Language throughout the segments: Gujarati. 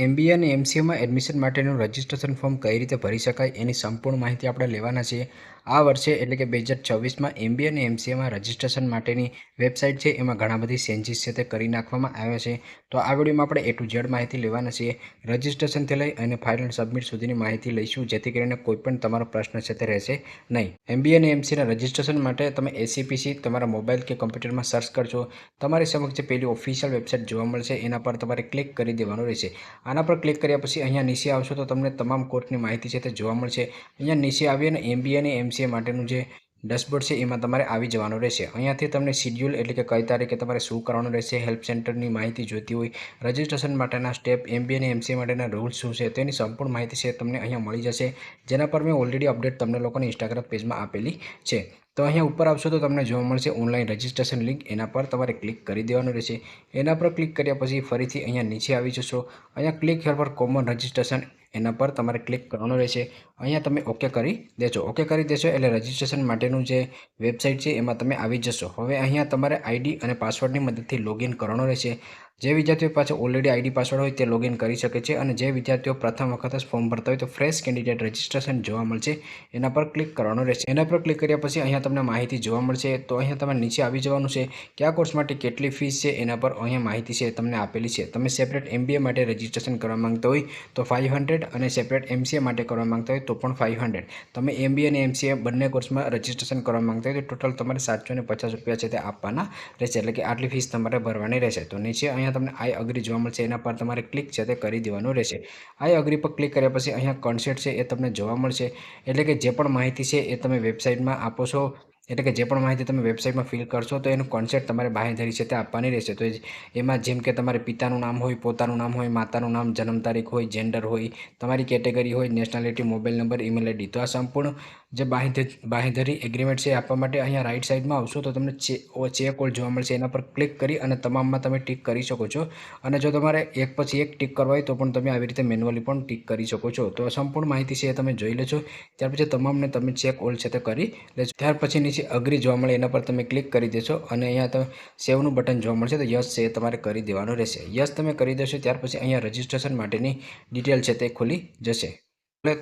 MBA અને MCAમાં એડમિશન માટેનું રજિસ્ટ્રેશન ફોર્મ કઈ રીતે ભરી શકાય એની સંપૂર્ણ માહિતી આપણે લેવાના છીએ। આ વર્ષે એટલે કે 2024માં MBA અને MCAમાં રજિસ્ટ્રેશન માટેની વેબસાઇટ છે એમાં ઘણા બધી ચેન્જીસ છે તે કરી નાખવામાં આવ્યા છે। તો આ વિડીયોમાં આપણે A to Z માહિતી લેવાના છીએ। રજિસ્ટ્રેશનથી લઈ અને ફાઇનલ સબમિટ સુધીની માહિતી લઈશું, જેથી કરીને કોઈ પણ તમારો પ્રશ્ન છે તે રહેશે નહીં। MBA અને MCAના રજિસ્ટ્રેશન માટે તમે ACPC તમારા મોબાઈલ કે કમ્પ્યુટરમાં સર્ચ કરજો। તમારી સમક્ષ પેલી ઓફિશિયલ વેબસાઇટ જોવા મળશે, એના પર તમારે ક્લિક કરી દેવાનું રહેશે। આના પર ક્લિક કર્યા પછી અહીંયા નીચે આવશો તો તમને તમામ કોર્સની માહિતી છે તે જોવા મળશે। અહીંયા નીચે આવી અને MBA અને MCA માટેનું જે ડેશબોર્ડ છે એમાં તમારે આવી જવાનું રહેશે। અહીંયાથી તમને શિડ્યુલ એટલે કે કઈ તારીખે તમારે શું કરવાનું રહેશે, હેલ્પ સેન્ટરની માહિતી જોઈતી હોય, રજિસ્ટ્રેશન માટેના સ્ટેપ, MBA અને MCA માટેના રૂલ્સ શું છે તેની સંપૂર્ણ માહિતી છે તમને અહીંયા મળી જશે, જેના પર મેં ઓલરેડી અપડેટ તમને લોકોને ઇન્સ્ટાગ્રામ પેજમાં આપેલી છે। તો અહીંયા ઉપર આવશો તો તમને જોવા મળશે ઓનલાઈન રજિસ્ટ્રેશન લિંક, એના પર તમારે ક્લિક કરી દેવાનું રહેશે। એના પર ક્લિક કર્યા પછી ફરીથી અહીંયા નીચે આવી જશો। અહીંયા ક્લિક હિયર પર કોમન રજિસ્ટ્રેશન, એના પર તમારે ક્લિક કરવાનું રહેશે। અહીંયા તમે ઓકે કરી દેશો। ઓકે કરી દેશો એટલે રજિસ્ટ્રેશન માટેનું જે વેબસાઇટ છે એમાં તમે આવી જશો। હવે અહીંયા તમારે આઈડી અને પાસવર્ડની મદદથી લોગિન કરવાનું રહેશે। જે વિદ્યાર્થીઓ પાસે ઓલરેડી આઈડી પાસવર્ડ હોય તે લોગિન કરી શકે છે, અને જે વિદ્યાર્થીઓ પ્રથમ વખત જ ફોર્મ ભરતા હોય તો ફ્રેશ કેન્ડિડેટ રજિસ્ટ્રેશન જોવા મળશે, એના પર ક્લિક કરવાનું રહેશે। એના પર ક્લિક કર્યા પછી અહીંયા તમને માહિતી જોવા મળશે। તો અહીંયા તમારે નીચે આવી જવાનું છે, કયા કોર્સ માટે કેટલી ફીસ છે એના પર અહીંયા માહિતી છે તમને આપેલી છે। તમે સેપરેટ MBA માટે રજિસ્ટ્રેશન કરવા માંગતા હોય તો 500 અને સેપરેટ MCA માટે કરવા માંગતા હોય તો પણ 500। તમે MBA અને MCA બંને કોર્સમાં રજિસ્ટ્રેશન કરવા માંગતા હોય તો ટોટલ તમારે 750 રૂપિયા છે તે આપવાના રહેશે, એટલે કે આટલી ફીસ તમારે ભરવાની રહેશે। તો નીચે અહીંયા તમને આઈ અગ્રી જોવા મળશે, એના પર તમારે ક્લિક છે તે કરી દેવાનું રહેશે। આઈ અગ્રી પર ક્લિક કર્યા પછી અહીંયા કન્સેન્ટ છે એ તમને જોવા મળશે, એટલે કે જે પણ માહિતી છે એ તમે વેબસાઇટમાં આપો છો, એટલે કે જે પણ માહિતી તમે વેબસાઇટમાં ફિલ કરશો તો એનું કોન્સેપ્ટ તમારે બાંહેધરી છે તે આપવાની રહેશે। તો એમાં જેમ કે તમારે પિતાનું નામ હોય, પોતાનું નામ હોય, માતાનું નામ, જન્મ તારીખ હોય, જેન્ડર હોય, તમારી કેટેગરી હોય, nationality, mobile number, email ID, તો આ સંપૂર્ણ જે બાંહેધરી એગ્રીમેન્ટ છે આપવા માટે અહીંયા રાઈટ સાઈડમાં આવશો તો તમને ચેક ઓલ જોવા મળશે, એના પર ક્લિક કરી અને તમામમાં તમે ટિક કરી શકો છો। અને જો તમારે એક પછી એક ટિક કરવા હોય તો પણ તમે આવી રીતે મેન્યુઅલી પણ ટિક કરી શકો છો। તો સંપૂર્ણ માહિતી છે એ તમે જોઈ લેજો, ત્યાર પછી તમામને તમે ચેક ઓલ છે તે કરી લેજો। ત્યાર પછી નીચે અગ્રી જોવા મળે, એના પર તમે ક્લિક કરી દેશો અને અહીંયા તમે સેવનું બટન જોવા મળશે, તો યસ છે એ તમારે કરી દેવાનું રહેશે। યસ તમે કરી દેશો ત્યાર પછી અહીંયા રજિસ્ટ્રેશન માટેની ડિટેલ છે તે ખુલી જશે।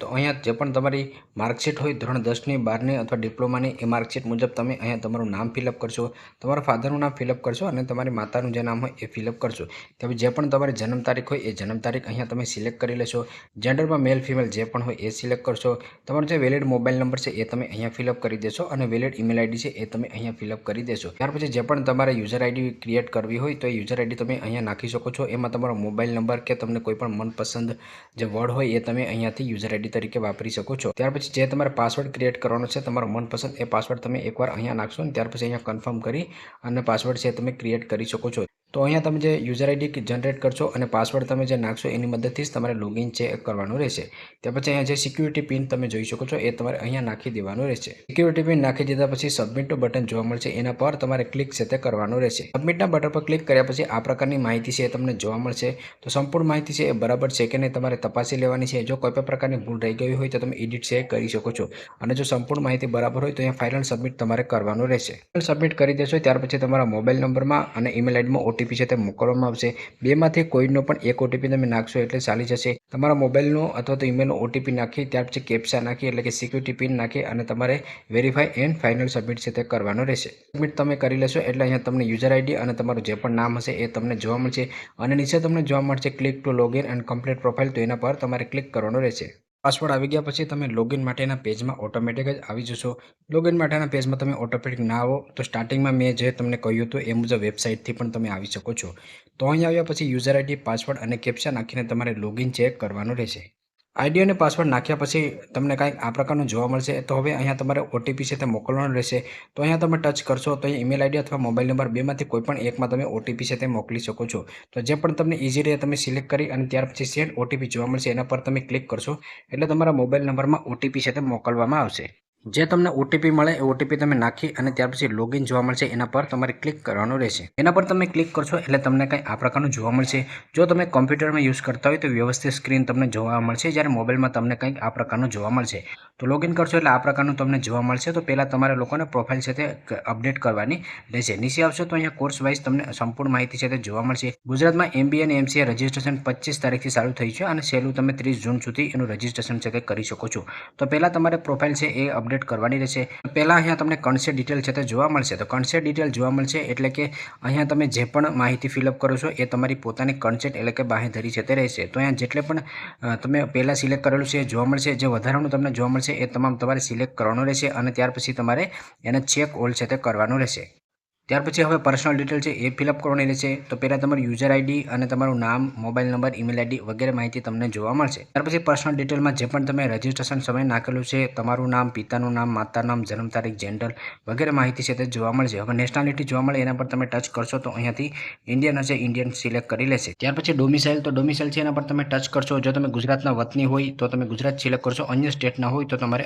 તો અહીંયા જે પણ તમારી માર્કશીટ હોય ધોરણ 10ની, 12ની અથવા ડિપ્લોમાની, એ માર્કશીટ મુજબ તમે અહીંયા તમારું નામ ફિલઅપ કરશો, તમારા ફાધરનું નામ ફિલઅપ કરશો અને તમારી માતાનું જે નામ હોય એ ફિલઅપ કરશો। તો જે પણ તમારી જન્મ તારીખ હોય એ જન્મ તારીખ અહીંયા તમે સિલેક્ટ કરી લેશો। જેન્ડરમાં મેલ ફિમેલ જે પણ હોય એ સિલેક્ટ કરશો। તમારો જે વેલિડ મોબાઈલ નંબર છે એ તમે અહીંયા ફિલઅપ કરી દેશો અને વેલિડ ઈમેલ આઈડી છે એ તમે અહીંયા ફિલઅપ કરી દેશો। ત્યાર પછી જે પણ તમારે યુઝર આઈડી ક્રિએટ કરવી હોય તો એ યુઝર આઈડી તમે અહીંયા નાખી શકો છો। એમાં તમારો મોબાઈલ નંબર કે તમને કોઈ પણ મનપસંદ જે વર્ડ હોય એ તમે અહીંયાથી યુઝર આઈડી તરીકે વાપરી શકો છો। ત્યાર પછી જે તમારે પાસવર્ડ ક્રિએટ કરવાનો છે તમારો મનપસંદ, એ પાસવર્ડ તમે એકવાર અહીંયા નાખશો અને ત્યાર પછી અહીંયા કન્ફર્મ કરી અને પાસવર્ડ છે તમે ક્રિએટ કરી શકો છો। તો અહીંયા તમે જે યુઝર આઈડી જનરેટ કરશો અને પાસવર્ડ તમે જે નાખશો એની મદદથી જ તમારે લોગિન છે કરવાનું રહેશે। ત્યાર પછી અહીંયા જે સિક્યુરિટી પિન તમે જોઈ શકો છો એ તમારે અહીંયા નાખી દેવાનું રહેશે। સિક્યુરિટી પિન નાખી દીધા પછી સબમિટનું બટન જોવા મળશે, એના પર તમારે ક્લિક છે તે કરવાનું રહેશે। સબમિટના બટન પર ક્લિક કર્યા પછી આ પ્રકારની માહિતી છે એ તમને જોવા મળશે। તો સંપૂર્ણ માહિતી છે એ બરાબર છે કે નહીં તમારે તપાસી લેવાની છે। જો કોઈ પણ પ્રકારની ભૂલ રહી ગઈ હોય તો તમે એડિટ છે કરી શકો છો, અને જો સંપૂર્ણ માહિતી બરાબર હોય તો અહીંયા ફાઇનલ સબમિટ તમારે કરવાનું રહેશે। ફાઇનલ સબમિટ કરી દેશો ત્યાર પછી તમારા મોબાઈલ નંબરમાં અને ઈમેલ આઈડીમાં ઓટીપી છે તે મોકલવામાં આવશે। બેમાંથી કોઈનો પણ એક ઓટીપી તમે નાખશો એટલે ચાલી જશે। તમારા મોબાઈલનો અથવા તો ઈમેલનો ઓટીપી નાખી ત્યાર પછી કેપ્ચા નાખી એટલે કે સિક્યુરિટી પિન નાખી અને તમારે વેરીફાઈ એન્ડ ફાઇનલ સબમિટ છે તે કરવાનું રહેશે। સબમિટ તમે કરી લેશો એટલે અહીંયા તમને યુઝર આઈડી અને તમારું જે પણ નામ હશે એ તમને જોવા મળશે, અને નીચે તમને જોવા મળશે click two login and complete profile, તો એના પર તમારે ક્લિક કરવાનું રહેશે। પાસવર્ડ આવી ગયા પછી તમે લોગિન માટેના પેજમાં ઓટોમેટિક જ આવી જશો। લોગિન માટેના પેજમાં તમે ઓટોમેટિક ના આવો તો સ્ટાર્ટિંગમાં મેં જે તમને કહ્યું હતું એ મુજબ વેબસાઇટથી પણ તમે આવી શકો છો। તો અહીંયા આવ્યા પછી યુઝર આઈડી, પાસવર્ડ અને કેપ્ચા નાખીને તમારે લોગિન ચેક કરવાનું રહેશે। આઈડી અને પાસવર્ડ નાખ્યા પછી તમને કાંઈક આ પ્રકારનું જોવા મળશે। તો હવે અહીંયા તમારે ઓટીપી છે તે મોકલવાનું રહેશે। તો અહીંયા તમે ટચ કરશો તો ઈમેલ આઈડી અથવા મોબાઈલ નંબર બેમાંથી કોઈ પણ એકમાં તમે ઓટીપી છે તે મોકલી શકો છો। તો જે પણ તમને ઇઝી રહે તમે સિલેક્ટ કરી અને ત્યાર પછી સેન્ડ ઓટીપી જોવા મળશે, એના પર તમે ક્લિક કરશો એટલે તમારા મોબાઈલ નંબરમાં ઓટીપી છે તે મોકલવામાં આવશે। જે તમને ઓટીપી મળે એ ઓટીપી તમે નાખી અને ત્યાર પછી લોગિન જોવા મળશે એના પર તમારે ક્લિક કરવાનું રહેશે. એના પર તમે ક્લિક કરશો એટલે તમને કંઈ આ પ્રકારનું જોવા મળશે. જો તમે કોમ્પ્યુટરમાં યુઝ કરતા હોય તો વ્યવસ્થિત સ્ક્રીન તમને જોવા મળશે, જ્યારે મોબાઈલમાં તમને કંઈક આ પ્રકારનું જોવા મળશે. તો લોગિન કરશો એટલે આ પ્રકારનું તમને જોવા મળશે. તો પહેલાં તમારે લોકોને પ્રોફાઇલ છે તે અપડેટ કરવાની રહેશે. નીચે આવશો તો અહીંયા કોર્સ વાઇઝ તમને સંપૂર્ણ માહિતી છે તે જોવા મળશે. ગુજરાતમાં MBA અને MCA રજિસ્ટ્રેશન 25 તારીખથી ચાલુ થઈ છે અને છેલ્લું તમે 30 જૂન સુધી એનું રજિસ્ટ્રેશન છે તે કરી શકો છો. તો પહેલાં તમારે પ્રોફાઇલ છે એ અપડેટ કરવાની રહેશે. પહેલાં અહીંયા તમને કન્સેન્ટ ડિટેલ છે તે જોવા મળશે. તો કન્સેન્ટ ડિટેલ જોવા મળશે એટલે કે અહીંયા તમે જે પણ માહિતી ફિલઅપ કરો છો એ તમારી પોતાની કન્સેન્ટ એટલે કે બાંહેધરી છે તે રહેશે. તો અહીંયા જેટલે પણ તમે પહેલાં સિલેક્ટ કરેલું છે એ જોવા મળશે. જે વધારાનું તમને જોવા મળશે એ તમામ તમારે સિલેક્ટ કરવાનું રહેશે અને ત્યાર પછી તમારે એને ચેક ઓલ છે તે કરવાનું રહેશે. ત્યાર પછી હવે પર્સનલ ડિટેલ છે એ ફિલઅપ કરવાની રહેશે. તો પહેલાં તમારું યુઝર આઈડી અને તમારું નામ, મોબાઈલ નંબર, ઈમેલ આઈડી વગેરે માહિતી તમને જોવા મળશે. ત્યાર પછી પર્સનલ ડિટેલમાં જે પણ તમે રજિસ્ટ્રેશન સમયે નાખેલું છે તમારું નામ, પિતાનું નામ, માતાનું નામ, જન્મ તારીખ, જેન્ડર વગેરે માહિતી છે તે જોવા મળશે. હવે નેશનાલિટી જોવા મળે એના પર તમે ટચ કરશો તો અહીંયાથી ઇન્ડિયન હશે, ઇન્ડિયન સિલેક્ટ કરી લેશે. ત્યાર પછી ડોમિસાઇલ, તો ડોમિસાઇલ છે એના પર તમે ટચ કરશો. જો તમે ગુજરાતના વતની હોય તો તમે ગુજરાત સિલેક્ટ કરશો. અન્ય સ્ટેટના હોય તો તમારે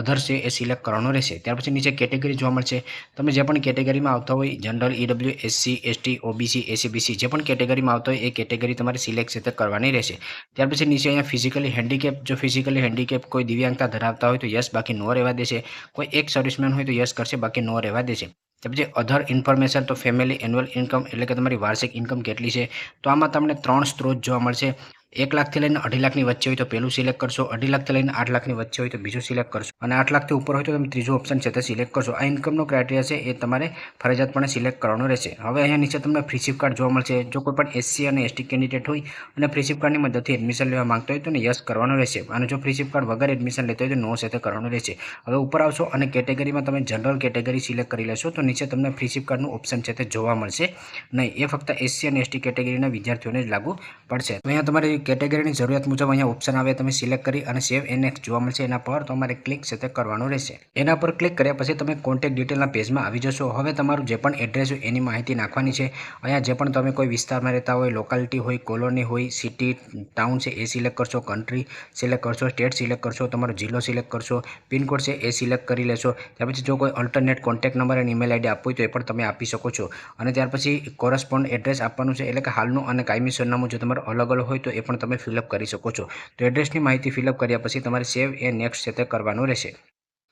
અધર છે એ સિલેક્ટ કરવાનું રહેશે. ત્યાર પછી નીચે કેટેગરી જોવા મળશે. તમે જે પણ કેટેગરીમાં આવતા હોય, general, EW, SC, ST, OBC, ACBC જે પણ કેટેગરીમાં આવતા હોય એ કેટેગરી તમારે સિલેક્ટ છે તે કરવાની રહેશે. ત્યાર પછી નીચે અહીંયા ફિઝિકલી હેન્ડીકેપ, જો ફિઝિકલી હેન્ડીકેપ કોઈ દિવ્યાંગતા ધરાવતા હોય તો યસ, બાકી નો રહેવા દેશે. કોઈ એક સર્વિસમેન હોય તો યસ કરશે, બાકી નો રહેવા દેશે. ત્યાર પછી અધર ઇન્ફોર્મેશન, તો ફેમિલી એન્યુઅલ ઇન્કમ એટલે કે તમારી વાર્ષિક ઇન્કમ કેટલી છે. તો આમાં તમને 3 સ્ત્રોત જોવા મળશે. 1 લાખથી લઈને 2.5 લાખની વચ્ચે હોય તો પહેલું સિલેક્ટ કરશો, 2.5 લાખથી લઈને 8 લાખની વચ્ચે હોય તો બીજું સિલેક્ટ કરશો અને 8 લાખથી ઉપર હોય તો તમે ત્રીજો ઓપ્શન છે તે સિલેક્ટ કરશો. આ ઇન્કમનો ક્રાઇટેરિયા છે એ તમારે ફરજિયાતપણે સિલેક્ટ કરવાનો રહેશે. હવે અહીંયા નીચે તમને ફ્રી સિપ કાર્ડ જોવા મળશે. જો કોઈ પણ SC અને ST કેન્ડિડેટ હોય અને ફ્રી સિપ કાર્ડની મદદથી એડમિશન લેવા માંગતો હોય તો યસ કરવાનું રહેશે અને જો ફ્રી સિપ કાર્ડ વગર એડમિશન લેતો હોય તો નો છે તે કરવાનું રહેશે. હવે ઉપર આવશો અને કેટેગરીમાં તમે જનરલ કેટેગરી સિલેક્ટ કરી લેશો તો નીચે તમને ફ્રી સિપ કાર્ડનું ઓપ્શન છે તે જોવા મળશે નહીં. એ ફક્ત SC અને ST કેટેગરીના વિદ્યાર્થીઓને જ લાગુ પડશે. તો અહીંયા તમારી કેટેગરીની જરૂરિયાત મુજબ અહીંયા ઓપ્શન આવે તમે સિલેક્ટ કરી અને સેવ એન્ડ નેક્સ્ટ જોવા મળશે. એના પર તમારે ક્લિક છે તે કરવાનું રહેશે. એના પર ક્લિક કર્યા પછી તમે કોન્ટેક્ટ ડિટેલના પેજમાં આવી જશો. હવે તમારું જે પણ એડ્રેસ હોય એની માહિતી નાખવાની છે. અહીંયા જે પણ તમે કોઈ વિસ્તારમાં રહેતા હોય, લોકાલિટી હોય, કોલોની હોય, સિટી, ટાઉન છે એ સિલેક્ટ કરશો, કન્ટ્રી સિલેક્ટ કરશો, સ્ટેટ સિલેક્ટ કરશો, તમારો જિલ્લો સિલેક્ટ કરશો, પિનકોડ છે એ સિલેક્ટ કરી લેશો. ત્યાર પછી જો કોઈ અલ્ટરનેટ કોન્ટેક્ટ નંબર અને ઈમેલ આઈડી આપવું હોય તો એ પણ તમે આપી શકો છો અને ત્યાર પછી કોરસ્પોન્ડ એડ્રેસ આપવાનું છે એટલે કે હાલનું અને કાયમી સરનામું જો તમારું અલગ અલગ હોય તો એ પણ તમે ફિલઅપ કરી શકો છો. તો એડ્રેસની માહિતી ફિલઅપ કર્યા પછી તમારે સેવ એ નેક્સ્ટ છે તે કરવાનું રહેશે.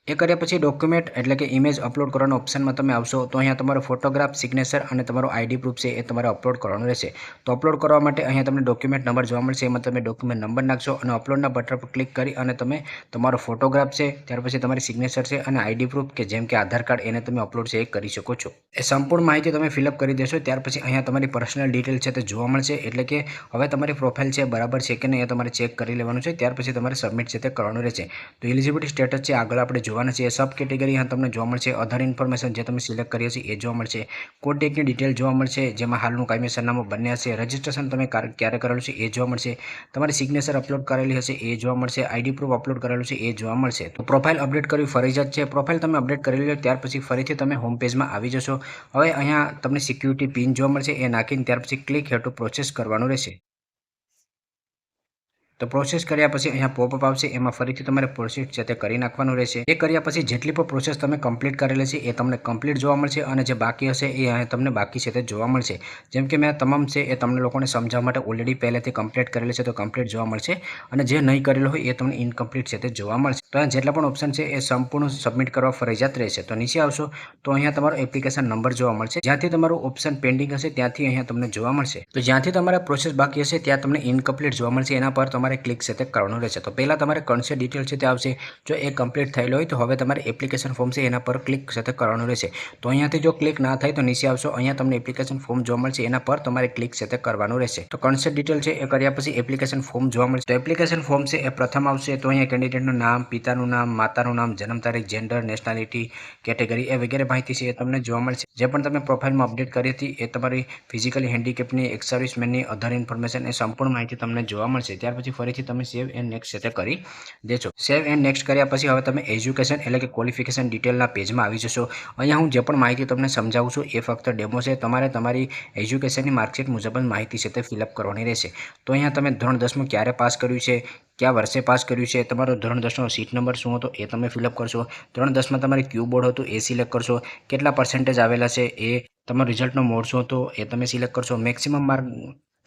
એ કર્યા પછી ડોક્યુમેન્ટ એટલે કે ઇમેજ અપલોડ કરવાના ઓપ્શનમાં તમે આવશો તો અહીંયા તમારો ફોટોગ્રાફ, સિગ્નેચર અને તમારો ID પ્રૂફ છે એ તમારે અપલોડ કરવાનું રહેશે. તો અપલોડ કરવા માટે અહીંયા તમને ડોક્યુમેન્ટ નંબર જોવા મળશે. એમાં તમે ડોક્યુમેન્ટ નંબર નાખશો અને અપલોડના બટન પર ક્લિક કરી અને તમે તમારો ફોટોગ્રાફ છે, ત્યાર પછી તમારી સિગ્નેચર છે અને ID પ્રૂફ કે જેમ કે આધાર કાર્ડ એને તમે અપલોડ છે એ કરી શકો છો. એ સંપૂર્ણ માહિતી તમે ફિલઅપ કરી દેશો. ત્યાર પછી અહીંયા તમારી પર્સનલ ડિટેલ છે તે જોવા મળશે એટલે કે હવે તમારી પ્રોફાઇલ છે બરાબર છે કે નહીં એ તમારે ચેક કરી લેવાનું છે. ત્યાર પછી તમારે સબમિટ છે તે કરવાનું રહેશે. તો એલિજિબિલિટી સ્ટેટસ છે આગળ આપણે જોવાના છે. સબ કેટેગરી અહીંયા તમને જોવા મળશે. અધર ઇન્ફોર્મેશન જે તમે સિલેક્ટ કરી હશે એ જોવા મળશે. કોડ ડેટની ડિટેલ જોવા મળશે જેમાં હાલનું કાયમી સરનામું બંને હશે. રજિસ્ટ્રેશન તમે ક્યારે કરેલું છે એ જોવા મળશે. તમારી સિગ્નેચર અપલોડ કરેલી હશે એ જોવા મળશે. ID પ્રૂફ અપલોડ કરેલું છે એ જોવા મળશે. તો પ્રોફાઇલ અપડેટ કરવી ફરજિયાત છે. પ્રોફાઇલ તમે અપડેટ કરી લો ત્યાર પછી ફરીથી તમે હોમ પેજમાં આવી જશો. હવે અહીંયા તમને સિક્યુરિટી પિન જોવા મળશે એ નાખીને ત્યાર પછી ક્લિક હેર ટુ પ્રોસેસ કરવાનું રહેશે. તો પ્રોસેસ કર્યા પછી અહીંયા પોપઅપ આવશે એમાં ફરીથી તમારે પ્રોસેસ છે તે કરી નાખવાનું રહેશે. એ કર્યા પછી જેટલી પણ પ્રોસેસ તમે કમ્પ્લીટ કરેલી છે એ તમને કમ્પ્લીટ જોવા મળશે અને જે બાકી હશે એ અહીંયા તમને બાકી છે તે જોવા મળશે. જેમ કે મેં તમામ છે એ તમને લોકોને સમજાવવા માટે ઓલરેડી પહેલેથી કમ્પ્લીટ કરેલી છે તો કમ્પ્લીટ જોવા મળશે અને જે નહીં કરેલું હોય એ તમને ઇનકમ્પ્લીટ છે તે જોવા મળશે. તો જેટલા પણ ઓપ્શન છે એ સંપૂર્ણ સબમિટ કરવા ફરજિયાત રહેશે. તો નીચે આવશો તો અહીંયા તમારો એપ્લિકેશન નંબર જોવા મળશે. જ્યાંથી તમારું ઓપ્શન પેન્ડિંગ હશે ત્યાંથી અહીંયા તમને જોવા મળશે. તો જ્યાંથી તમારા પ્રોસેસ બાકી હશે ત્યાં તમને ઇનકમ્પ્લીટ જોવા મળશે. એના પર તમારે ક્લિક છે તે કરવાનું રહેશે. તો પહેલાં તમારે કન્સેન્ટ ડિટેલ છે તે આવશે. જો એ કમ્પ્લીટ થયેલો હોય તો હવે તમારે એપ્લિકેશન ફોર્મ છે એના પર ક્લિક છે તે કરવાનું રહેશે. તો અહીંયાથી જો ક્લિક ના થાય તો નીચે આવશો અહીંયા તમને એપ્લિકેશન ફોર્મ જોવા મળશે એના પર તમારે ક્લિક છે તે કરવાનું રહેશે. તો કન્સેન્ટ ડિટેલ છે એ કર્યા પછી એપ્લિકેશન ફોર્મ જોવા મળશે. તો એપ્લિકેશન ફોર્મ છે એ પ્રથમ આવશે તો અહીંયા કેન્ડિડેટનું નામ, પિતાનું નામ, માતાનું નામ, જન્મ તારીખ, જેન્ડર, નેશનાલિટી, કેટેગરી એ વગેરે માહિતી છે એ તમને જોવા મળશે. જે પણ તમે પ્રોફાઇલમાં અપડેટ કરી હતી એ તમારી ફિઝિકલી હેન્ડીકેપની, એક્સ સર્વિસમેનની અધર ઇન્ફોર્મેશન એ સંપૂર્ણ માહિતી તમને જોવા મળશે. ત્યાર પછી ફરીથી તમે સેવ એન્ડ નેક્સ્ટ છે તે કરી દેશો. સેવ એન્ડ નેક્સ્ટ કર્યા પછી હવે તમે એજ્યુકેશન એટલે કે ક્વોલિફિકેશન ડિટેલના પેજમાં આવી જશો. અહીંયા હું જે પણ માહિતી તમને સમજાવું છું એ ફક્ત ડેમો છે. તમારે તમારી એજ્યુકેશનની માર્કશીટ મુજબ જ માહિતી છે તે ફિલઅપ કરવાની રહેશે. તો અહીંયા તમે ધોરણ 10મું ક્યારે પાસ કર્યું છે, કયા વર્ષે પાસ કર્યું છે, તમારો ધોરણ 10નો સીટ નંબર શું હતો એ તમે ફિલઅપ કરશો, ધોરણ 10માં તમારે ક્યુ બોર્ડ હતું એ સિલેક્ટ કરશો, કેટલા પર્સન્ટેજ આવેલા છે એ, તમારો રિઝલ્ટનો મોડ શું હતો એ તમે સિલેક્ટ કરશો, મેક્સિમમ માર્ક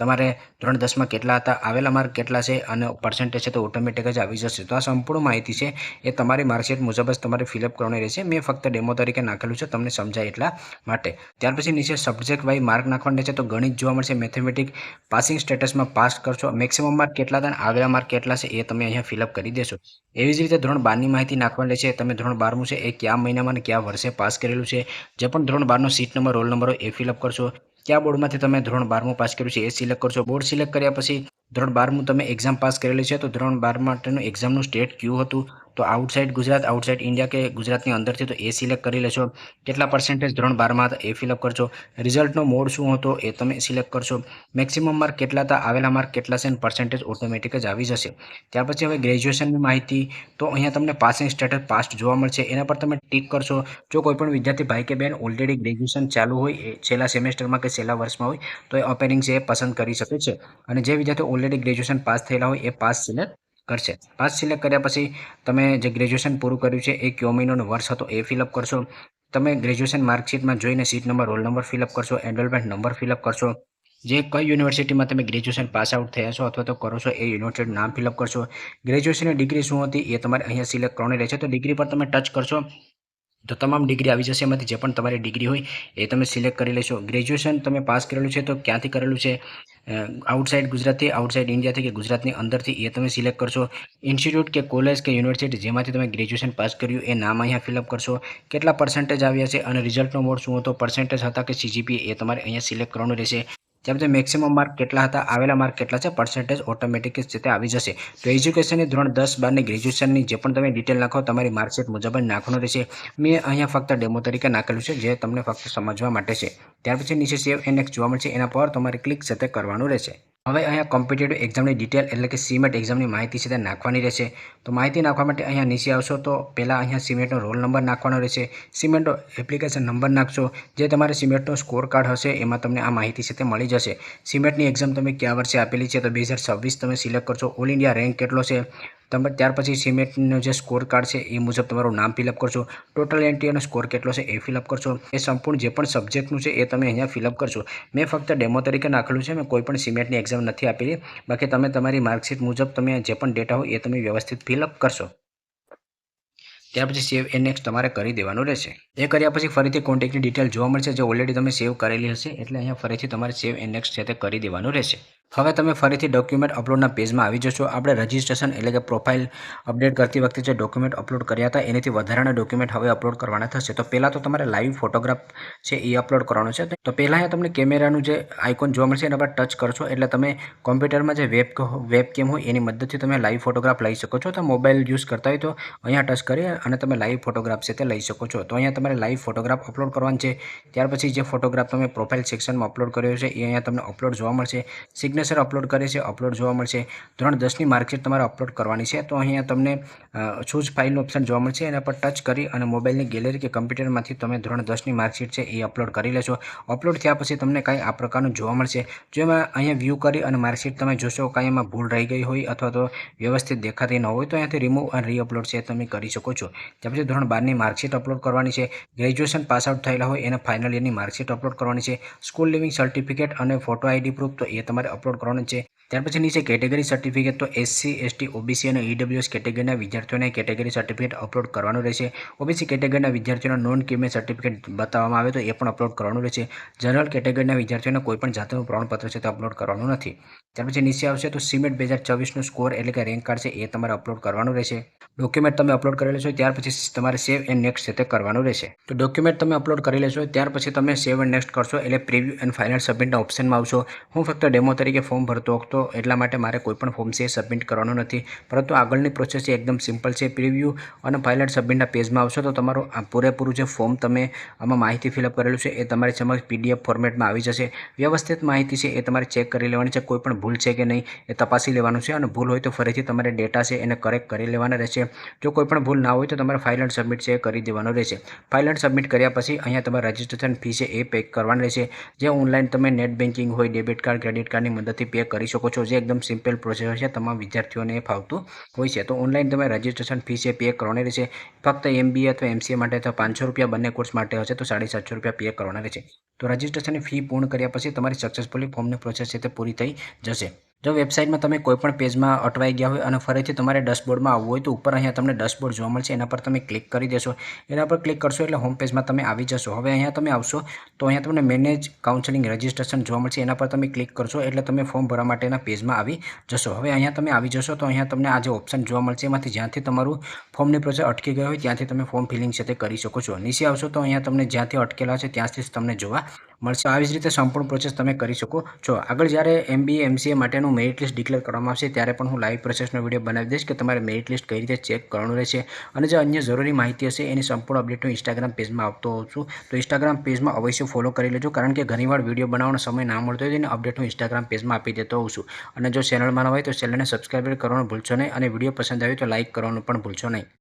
તમારે ધોરણ 10માં કેટલા હતા, આવેલા માર્ક કેટલા છે અને પર્સન્ટેજ છે તો ઓટોમેટિક જ આવી જશે. તો આ સંપૂર્ણ માહિતી છે એ તમારી માર્કશીટ મુજબ જ તમારે ફિલઅપ કરવાની રહેશે. મેં ફક્ત ડેમો તરીકે નાખેલું છે તમને સમજાય એટલા માટે. ત્યાર પછી નીચે સબ્જેક્ટ વાઇઝ માર્ક નાખવાના રહેશે. તો ગણિત જોવા મળશે, મેથેમેટિક્સ પાસિંગ સ્ટેટસમાં પાસ કરશો, મેક્સિમમ માર્ક કેટલા હતા અને આવેલા માર્ક કેટલા છે એ તમે અહીંયા ફિલઅપ કરી દેશો. એવી જ રીતે ધોરણ 12ની માહિતી નાખવાની રહેશે. તમે ધોરણ 12મું છે એ કયા મહિનામાં અને કયા વર્ષે પાસ કરેલું છે, જે પણ ધોરણ 12નો સીટ નંબર રોલ નંબર હોય એ ફિલઅપ કરશો. કયા બોર્ડમાંથી તમે ધોરણ 12મું પાસ કર્યું છે એ સિલેક્ટ કરશો. બોર્ડ સિલેક્ટ કર્યા પછી ધોરણ 12મું તમે એક્ઝામ પાસ કરેલી છે તો ધોરણ 12 માટેનું એક્ઝામનું સ્ટેટ કયું હતું, તો આઉટસાઇડ ગુજરાત, આઉટસાઇડ ઇન્ડિયા કે ગુજરાતની અંદરથી, તો એ સિલેક્ટ કરી લેશો. કેટલા પર્સન્ટેજ ધોરણ 12માં હતા એ ફિલઅપ કરશો. રિઝલ્ટનો મોડ શું હતો એ તમે સિલેક્ટ કરશો. મેક્સિમમ માર્ક કેટલા હતા, આવેલા માર્ક કેટલા છે અને પર્સન્ટેજ ઓટોમેટિક જ આવી જશે. ત્યાર પછી હવે ગ્રેજ્યુએશનની માહિતી. તો અહીંયા તમને પાસિંગ સ્ટેટસ પાસ્ટ જોવા મળશે, એના પર તમે ટિક કરશો. જો કોઈ પણ વિદ્યાર્થી ભાઈ કે બહેન ઓલરેડી ગ્રેજ્યુએશન ચાલુ હોય, છેલ્લા સેમેસ્ટરમાં કે છેલ્લા વર્ષમાં હોય તો એ અપેરિંગ છે એ પસંદ કરી શકે છે. અને જે વિદ્યાર્થીઓ ઓલરેડી ગ્રેજ્યુએશન પાસ થયેલા હોય એ પાસ સિલેક્ટ કરશે. પાસ સિલેક્ટ કર્યા પછી તમે જે ગ્રેજ્યુએશન પૂરું કર્યું છે એ કયો મહિનો અને વર્ષ હતો એ ફિલઅપ કરશો. તમે ગ્રેજ્યુએશન માર્કશીટમાં જોઈને seat number, roll number fill up કરશો, એનરોલમેન્ટ નંબર ફિલઅપ કરશો. જે કઈ યુનિવર્સિટીમાં તમે ગ્રેજ્યુએશન પાસ આઉટ થયા છો અથવા તો કરો છો એ યુનિવર્સિટીનું નામ ફિલઅપ કરશો. ગ્રેજ્યુએશનની ડિગ્રી શું હતી એ તમારે અહીંયા સિલેક્ટ કરવાની રહેશે. તો ડિગ્રી પર તમે ટચ કરશો તો તમામ ડિગ્રી આવી જશે. એમાંથી જે પણ તમારી ડિગ્રી હોય એ તમે સિલેક્ટ કરી લેશો. ગ્રેજ્યુએશન તમે પાસ કરેલું છે તો ક્યાંથી કરેલું છે, આઉટસાઇડ ગુજરાતથી, આઉટસાઇડ ઇન્ડિયાથી કે ગુજરાતની અંદરથી એ તમે સિલેક્ટ કરશો. ઇન્સ્ટિટ્યૂટ કે કોલેજ કે યુનિવર્સિટી જેમાંથી તમે ગ્રેજ્યુએશન પાસ કર્યું એ નામ અહીંયા ફિલઅપ કરશો. કેટલા પર્સન્ટેજ આવ્યા છે અને રિઝલ્ટનો મોડ શું હતો, પર્સન્ટેજ હતા કે CGPA એ તમારે અહીંયા સિલેક્ટ કરવાનું રહેશે. જેમ કે મેક્સિમમ માર્ક કેટલા હતા, આવેલા માર્ક કેટલા છે, પર્સન્ટેજ ઓટોમેટિક રીતે આવી જશે. તો એજ્યુકેશનની ધોરણ 10, 12ની ગ્રેજ્યુએશનની જે પણ તમે ડિટેલ નાખો તમારી માર્કશીટ મુજબ જ નાખવાનું રહેશે. મેં અહીંયા ફક્ત ડેમો તરીકે નાખેલું છે જે તમને ફક્ત સમજવા માટે છે. ત્યાર પછી નીચે સેવ એન્ડ નેક્સ્ટ જોવા મળશે, એના પર તમારે ક્લિક સાથે કરવાનું રહેશે. હવે અહીંયા કોમ્પિટિટિવ એક્ઝામની ડિટેલ એટલે કે CMET એક્ઝામની માહિતી છે તે નાખવાની રહેશે. તો માહિતી નાખવા માટે અહીંયા નીચે આવશો તો પહેલાં અહીંયા CMETનો રોલ નંબર નાખવાનો રહેશે. CMETનો એપ્લિકેશન નંબર નાખશો. જે તમારે CMETનો સ્કોર કાર્ડ હશે એમાં તમને આ માહિતી છે તે મળી જશે. CMETની એક્ઝામ તમે કયા વર્ષે આપેલી છે તો 2026 તમે સિલેક્ટ કરશો. ઓલ ઇન્ડિયા રેન્ક કેટલો છે તમે, ત્યાર પછી CMETનો જે સ્કોર કાર્ડ છે એ મુજબ તમારું નામ ફિલઅપ કરશો. ટોટલ એન્ટ્રી અને સ્કોર કેટલો છે એ ફિલઅપ કરશો. એ સંપૂર્ણ જે પણ સબ્જેક્ટનું છે એ તમે અહીંયા ફિલઅપ કરશો. મેં ફક્ત ડેમો તરીકે નાખેલું છે, મેં કોઈ પણ CMETની એક્ઝામ નથી આપેલી. બાકી તમે તમારી માર્કશીટ મુજબ તમે જે પણ ડેટા હોય એ તમે વ્યવસ્થિત ફિલઅપ કરશો. ત્યાર પછી સેવ એન્ડ નેક્સ્ટ તમારે કરી દેવાનું રહેશે. એ કર્યા પછી ફરીથી કોન્ટેક્ટની ડિટેલ જોવા મળશે જે ઓલરેડી તમે સેવ કરેલી હશે, એટલે અહીંયા ફરીથી તમારે સેવ એન્ડ નેક્સ્ટ છે તે કરી દેવાનું રહેશે. હવે તમે ફરીથી ડોક્યુમેન્ટ અપલોડના પેજમાં આવી જશો. આપણે રજિસ્ટ્રેશન એટલે કે પ્રોફાઇલ અપડેટ કરતી વખતે જે ડોક્યુમેન્ટ અપલોડ કર્યા હતા એનાથી વધારાના ડોક્યુમેન્ટ હવે અપલોડ કરવાના થશે. તો પહેલાં તો તમારે લાઈવ ફોટોગ્રાફ છે એ અપલોડ કરવાનો છે. તો પહેલાં અહીંયા તમને કેમેરાનું જે આઇકોન જોવા મળશે એના પર ટચ કરશો એટલે તમે કોમ્પ્યુટરમાં જે વેબકેમ હોય એની મદદથી તમે લાઈવ ફોટોગ્રાફ લઈ શકો છો. તો મોબાઈલ યુઝ કરતા હોય તો અહીંયા ટચ કરી અને તમે લાઈવ ફોટોગ્રાફ છે તે લઈ શકો છો. તો અહીંયા તમારે લાઈવ ફોટોગ્રાફ અપલોડ કરવાનું છે. ત્યાર પછી જે ફોટોગ્રાફ તમે પ્રોફાઇલ સેક્શનમાં અપલોડ કર્યો છે એ અહીંયા તમને અપલોડ જોવા મળશે. સિગ્નેચર અપલોડ કરે છે અપલોડ જોવા મળશે. ધોરણ 10ની માર્કશીટ તમારે અપલોડ કરવાની છે. તો અહીંયા તમને ચૂઝ ફાઇલનું ઓપ્શન જોવા મળશે, એના પર ટચ કરી અને મોબાઈલની ગેલેરી કે કમ્પ્યુટરમાંથી તમે ધોરણ 10ની માર્કશીટ છે એ અપલોડ કરી લેશો. અપલોડ થયા પછી તમને કાંઈ આ પ્રકારનું જોવા મળશે. જો એમાં અહીંયા વ્યૂ કરી અને માર્કશીટ તમે જોશો કાંઈ એમાં ભૂલ રહી ગઈ હોય અથવા તો વ્યવસ્થિત દેખાતી ન હોય તો અહીંયાથી રિમૂવ અને રીઅપલોડ છે તમે કરી શકો છો. ત્યાર પછી ધોરણ 12ની માર્કશીટ અપલોડ કરવાની છે. ગ્રેજ્યુએશન પાસ આઉટ થયેલા હોય એને ફાઇનલ યરની માર્કશીટ અપલોડ કરવાની છે. સ્કૂલ લિવિંગ સર્ટિફિકેટ અને ફોટો ID પ્રૂફ તો એ તમારે અપલોડ કરવાનું છે. ત્યાર પછી નીચે કેટેગરી સર્ટિફિકેટ તો SC, ST, OBC અને EWS કેટેગરીના વિદ્યાર્થીઓને કેટેગરી સર્ટિફિકેટ અપલોડ કરવાનું રહેશે. OBC કેટેગરીના વિદ્યાર્થીઓના નોન ક્રિમિનલ સર્ટિફિકેટ બતાવવામાં આવે તો એ પણ અપલોડ કરવાનું રહેશે. જનરલ કેટેગરીના વિદ્યાર્થીઓને કોઈપણ જાતનું પ્રમાણપત્ર છે તે અપલોડ કરવાનું નથી. ત્યાર પછી નીચે આવશે તો CMET 2024નું સ્કોર એટલે કે રેન્ક કાર્ડ છે એ તમારે અપલોડ કરવાનું રહેશે. ડોક્યુમેન્ટ તમે અપલોડ કરી લેશો ત્યાર પછી તમારે સેવ એન્ડ નેક્સ્ટ છે તે કરવાનું રહેશે. તો ડોક્યુમેન્ટ તમે અપલોડ કરી લેશો ત્યાર પછી તમે સેવ એન્ડ નેક્સ્ટ કરશો એટલે પ્રિવ્યૂ એન્ડ ફાઇનલ સબમિટના ઓપ્શનમાં આવશો. હું ફક્ત ડેમો તરીકે ફોર્મ ભરતો હતો એટલા માટે મારે કોઈપણ ફોર્મ છે સબમિટ કરવાનું નથી, પરંતુ આગળની પ્રોસેસ એકદમ સિમ્પલ છે. પ્રિવ્યૂ અને ફાઇનલ સબમિટના પેજમાં આવશો તો તમારું આ પૂરેપૂરું જે ફોર્મ તમે આમાં માહિતી ફિલઅપ કરેલું છે એ તમારી સમક્ષ PDF ફોર્મેટમાં આવી જશે. વ્યવસ્થિત માહિતી છે એ તમારે ચેક કરી લેવાની છે, કોઈ પણ ભૂલ છે કે નહીં એ તપાસી લેવાનું છે અને ભૂલ હોય તો ફરીથી તમારે ડેટા છે એને કરેક્ટ કરી લેવાના રહેશે. જો કોઈ પણ ભૂલ ના હોય તો તમારે ફાઇલ એન્ડ સબમિટ છે એ કરી દેવાનું રહેશે. ફાઇલ એન્ડ સબમિટ કર્યા પછી અહીંયા તમારે રજિસ્ટ્રેશન ફી છે એ પે કરવાની રહેશે, જે ઓનલાઈન તમે નેટ બેન્કિંગ હોય, ડેબિટ કાર્ડ, ક્રેડિટ કાર્ડની મદદથી પે કરી શકો શકો છો, જે એકદમ સિમ્પલ પ્રોસેસ હોય છે, તમામ વિદ્યાર્થીઓને ફાવતું હોય છે. તો ઓનલાઈન તમે રજિસ્ટ્રેશન ફી છે પે કરવાની રહેશે. ફક્ત MBA અથવા MCA માટે તો ₹500 બંને કોર્સ માટે હશે તો ₹750 પે કરવાના રહેશે. તો રજિસ્ટ્રેશનની ફી પૂર્ણ કર્યા પછી તમારી સક્સેસફુલી ફોર્મની પ્રોસેસ છે તે પૂરી થઈ જશે. જો વેબસાઇટમાં તમે કોઈપણ પેજમાં અટવાઈ ગયા હોય અને ફરીથી તમારે ડેશબોર્ડમાં આવવું હોય તો ઉપર અહીંયા તમને ડેશબોર્ડ જોવા મળશે, એના પર તમે ક્લિક કરી દેશો. એના પર ક્લિક કરશો એટલે હોમ પેજમાં તમે આવી જશો. હવે અહીંયા તમે આવશો તો અહીંયા તમને મેનેજ કાઉન્સેલિંગ રજિસ્ટ્રેશન જોવા મળશે, એના પર તમે ક્લિક કરશો એટલે તમે ફોર્મ ભરવા માટેના પેજમાં આવી જશો. હવે અહીંયા તમે આવી જશો તો અહીંયા તમને આ જે ઓપ્શન જોવા મળશે એમાંથી જ્યાંથી તમારું ફોર્મની પ્રોસેસ અટકી ગઈ હોય ત્યાંથી તમે ફોર્મ ફિલિંગ છે તે કરી શકો છો. નીચે આવશો તો અહીંયા તમને જ્યાંથી અટકેલા છે ત્યાંથી જ તમને જોવા મળશે. આવી જ રીતે સંપૂર્ણ પ્રોસેસ તમે કરી શકો છો. આગળ જ્યારે MBA MCA માટેનું મેરિટ લિસ્ટ ડિક્લેર કરવામાં આવશે ત્યારે પણ હું લાઈવ પ્રોસેસનો વિડીયો બનાવી દઈશ કે તમારે મેરિટ લિસ્ટ કઈ રીતે ચેક કરવાનું રહેશે અને જે અન્ય જરૂરી માહિતી હશે એની સંપૂર્ણ અપડેટ હું ઇન્સ્ટાગ્રામ પેજમાં આપતો હોઉં છું. તો ઇન્સ્ટાગ્રામ પેજમાં અવશ્ય ફોલો કરી લેજો, કારણ કે ઘણીવાર વિડીયો બનાવવાનો સમય ના મળતો હોય તેને અપડેટ હું ઇન્સ્ટાગ્રામ પેજમાં આપી દેતો હોઉં છું. અને જો ચેનલમાં ન હોય તો ચેનલને સબસ્ક્રાઈબ કરવાનું ભૂલશો નહીં અને વિડીયો પસંદ આવ્યો તો લાઇક કરવાનું પણ ભૂલશો નહીં.